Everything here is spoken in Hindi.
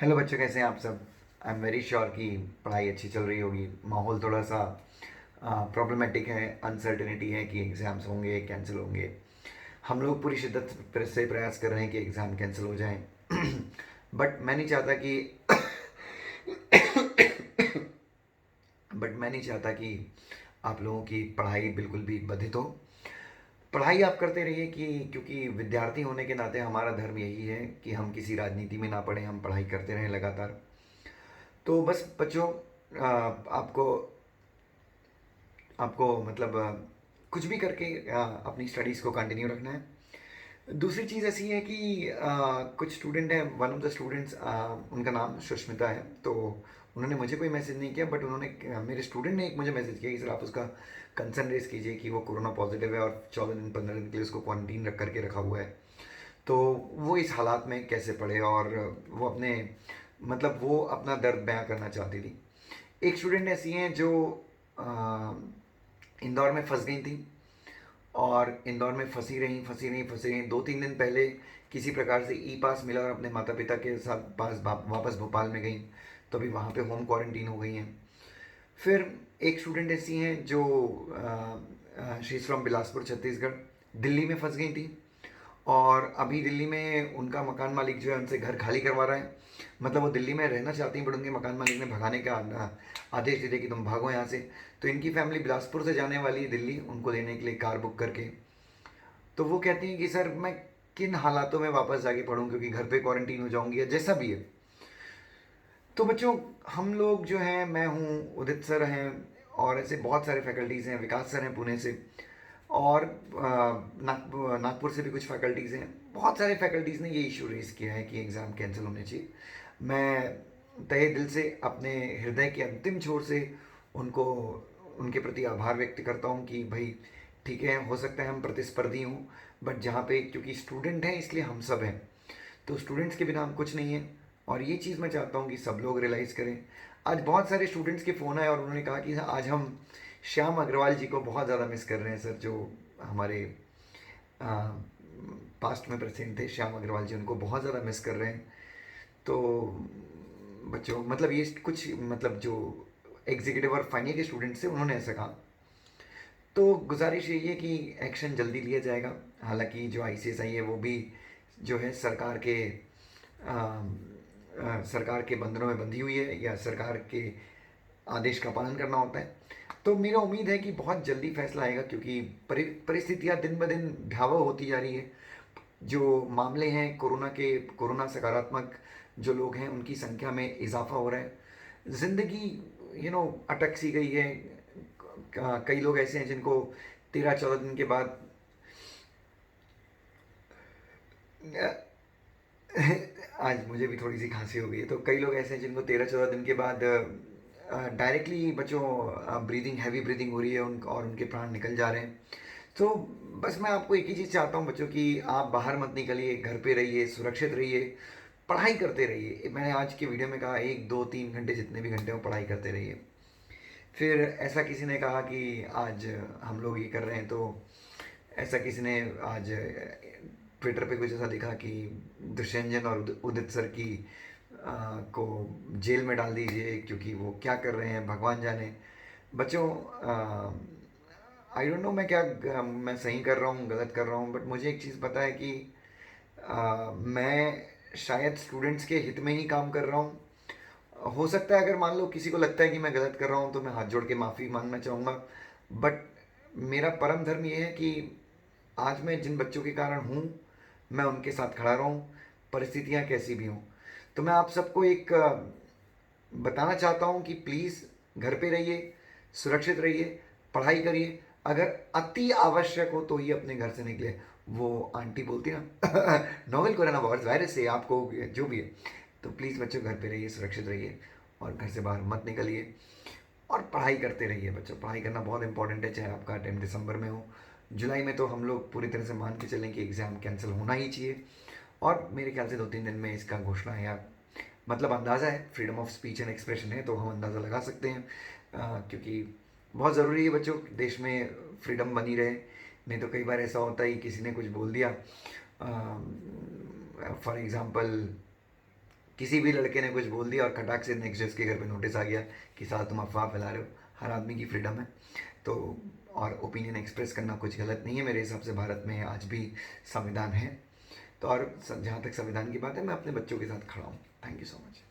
हेलो बच्चों, कैसे हैं आप सब। आई एम वेरी श्योर कि पढ़ाई अच्छी चल रही होगी। माहौल थोड़ा सा प्रॉब्लमेटिक है, अनसर्टेनिटी है कि एग्ज़ाम्स होंगे कैंसिल होंगे। हम लोग पूरी शिद्दत से प्रयास कर रहे हैं कि एग्ज़ाम कैंसिल हो जाएं। बट मैं नहीं चाहता कि बट मैं नहीं चाहता कि आप लोगों की पढ़ाई बिल्कुल भी बाधित हो। पढ़ाई आप करते रहिए कि क्योंकि विद्यार्थी होने के नाते हमारा धर्म यही है कि हम किसी राजनीति में ना पड़े, हम पढ़ाई करते रहें लगातार। तो बस बच्चों, आपको आपको मतलब कुछ भी करके अपनी स्टडीज़ को कंटिन्यू रखना है। दूसरी चीज़ ऐसी है कि कुछ स्टूडेंट हैं, वन ऑफ द स्टूडेंट्स, उनका नाम सुष्मिता है। तो उन्होंने मुझे कोई मैसेज नहीं किया, बट उन्होंने मेरे स्टूडेंट ने एक मुझे मैसेज किया कि सर आप उसका कंसर्न रेज कीजिए कि वो कोरोना पॉजिटिव है और 14 दिन 15 दिन के लिए उसको क्वारंटीन रख करके रखा हुआ है। तो वो इस हालात में कैसे पढ़े, और वो अपने मतलब वो अपना दर्द बयां करना चाहती थी। एक स्टूडेंट ऐसी हैं जो अ, इंदौर में फंस गई थी, और इंदौर में फंसी रही 2-3 दिन पहले किसी प्रकार से ई पास मिला और अपने माता पिता के साथ पास वापस भोपाल में गई। तो अभी वहाँ पे होम क्वारंटीन हो गई हैं। फिर एक स्टूडेंट ऐसी हैं जो she is from Bilaspur Chhattisgarh, Delhi में फंस गई थी। और अभी दिल्ली में उनका मकान मालिक जो है उनसे घर खाली करवा रहा है। मतलब वो दिल्ली में रहना चाहती हैं, बट उनके मकान मालिक ने भगाने का आदेश दे दिया कि तुम भागो यहाँ से। तो इनकी फैमिली बिलासपुर से जाने वाली है दिल्ली उनको लेने के लिए कार बुक करके। तो वो कहती हैं कि सर मैं किन हालातों में वापस जाके पढ़ूँ, क्योंकि घर पे क्वारंटीन हो जाऊंगी या जैसा भी है। तो बच्चों, हम लोग जो हैं, मैं हूँ, उदित सर हैं, और ऐसे बहुत सारे फैकल्टीज़ हैं, विकास सर हैं पुणे से, और नागपुर से भी कुछ फैकल्टीज़ हैं। बहुत सारे फैकल्टीज़ ने ये इशू रेज़ किया है कि एग्ज़ाम कैंसिल होने चाहिए। मैं तहे दिल से अपने हृदय के अंतिम छोर से उनको उनके प्रति आभार व्यक्त करता हूँ कि भाई ठीक है, हो सकता है हम प्रतिस्पर्धी हों, बट जहाँ पे क्योंकि स्टूडेंट हैं इसलिए हम सब हैं। तो स्टूडेंट्स के बिना हम कुछ नहीं है। और ये चीज़ मैं चाहता हूँ कि सब लोग रियलाइज़ करें। आज बहुत सारे स्टूडेंट्स के फ़ोन आए और उन्होंने कहा कि आज हम श्याम अग्रवाल जी को बहुत ज़्यादा मिस कर रहे हैं सर, जो हमारे पास्ट में प्रेसिडेंट थे श्याम अग्रवाल जी, उनको बहुत ज़्यादा मिस कर रहे हैं। तो बच्चों, मतलब ये कुछ मतलब जो एग्जीक्यूटिव और फाइनल के स्टूडेंट्स थे उन्होंने ऐसा कहा। तो गुजारिश यही है कि एक्शन जल्दी लिया जाएगा। हालांकि जो ICSI है वो भी जो है सरकार के बंधनों में बंधी हुई है, या सरकार के आदेश का पालन करना होता है। तो मेरा उम्मीद है कि बहुत जल्दी फैसला आएगा, क्योंकि परिस्थितियाँ दिन ब दिन भयावह होती जा रही है। जो मामले हैं कोरोना सकारात्मक जो लोग हैं उनकी संख्या में इजाफा हो रहा है। ज़िंदगी अटक सी गई है। कई लोग ऐसे हैं जिनको 13-14 दिन के बाद आज मुझे भी थोड़ी सी खांसी हो गई है। तो कई लोग ऐसे हैं जिनको 13-14 दिन के बाद डायरेक्टली बच्चों ब्रीदिंग हैवी ब्रीदिंग हो रही है और उनके प्राण निकल जा रहे हैं। तो बस मैं आपको एक ही चीज़ चाहता हूँ बच्चों, कि आप बाहर मत निकलिए, घर पे रहिए, सुरक्षित रहिए, पढ़ाई करते रहिए। मैंने आज के वीडियो में कहा 1 2 3 घंटे जितने भी घंटे हो पढ़ाई करते रहिए। फिर ऐसा किसी ने कहा कि आज हम लोग ये कर रहे हैं, तो ऐसा किसी ने आज ट्विटर पे कुछ ऐसा दिखा कि दुष्यंजन और उदित सर की को जेल में डाल दीजिए, क्योंकि वो क्या कर रहे हैं भगवान जाने। बच्चों, आई डोंट नो मैं सही कर रहा हूँ गलत कर रहा हूँ, बट मुझे एक चीज़ पता है कि मैं शायद स्टूडेंट्स के हित में ही काम कर रहा हूँ। हो सकता है अगर मान लो किसी को लगता है कि मैं गलत कर रहा हूँ तो मैं हाथ जोड़ के माफ़ी मांगना चाहूँगा। बट मेरा परम धर्म ये है कि आज मैं जिन बच्चों के कारण हूँ मैं उनके साथ खड़ा रहूँ, परिस्थितियाँ कैसी भी हों। तो मैं आप सबको एक बताना चाहता हूँ कि प्लीज़ घर पे रहिए, सुरक्षित रहिए, पढ़ाई करिए। अगर अति आवश्यक हो तो ही अपने घर से निकले। वो आंटी बोलती है ना नोवेल कोरोना वायरस से आपको जो भी है। तो प्लीज़ बच्चों घर पे रहिए, सुरक्षित रहिए, और घर से बाहर मत निकलिए, और पढ़ाई करते रहिए। बच्चों, पढ़ाई करना बहुत इंपॉर्टेंट है, चाहे आपका अटेम्प्ट दिसंबर में हो, जुलाई में। तो हम लोग पूरी तरह से मान के चलें कि एग्ज़ाम कैंसिल होना ही चाहिए। और मेरे ख्याल से 2-3 दिन में इसका घोषणा है, या मतलब अंदाज़ा है, freedom of speech and expression है तो हम अंदाज़ा लगा सकते हैं। क्योंकि बहुत ज़रूरी है बच्चों देश में फ्रीडम बनी रहे। नहीं तो कई बार ऐसा होता है किसी ने कुछ बोल दिया, फॉर एग्ज़ाम्पल किसी भी लड़के ने कुछ बोल दिया और खटाक से नेक्स्ट डे उसके घर पे नोटिस आ गया कि साला तुम अफवाह फैला रहे हो। हर आदमी की फ्रीडम है। तो और ओपिनियन एक्सप्रेस करना कुछ गलत नहीं है मेरे हिसाब से। भारत में आज भी संविधान है। तो और जहाँ तक संविधान की बात है, मैं अपने बच्चों के साथ खड़ा हूँ। Thank you so much.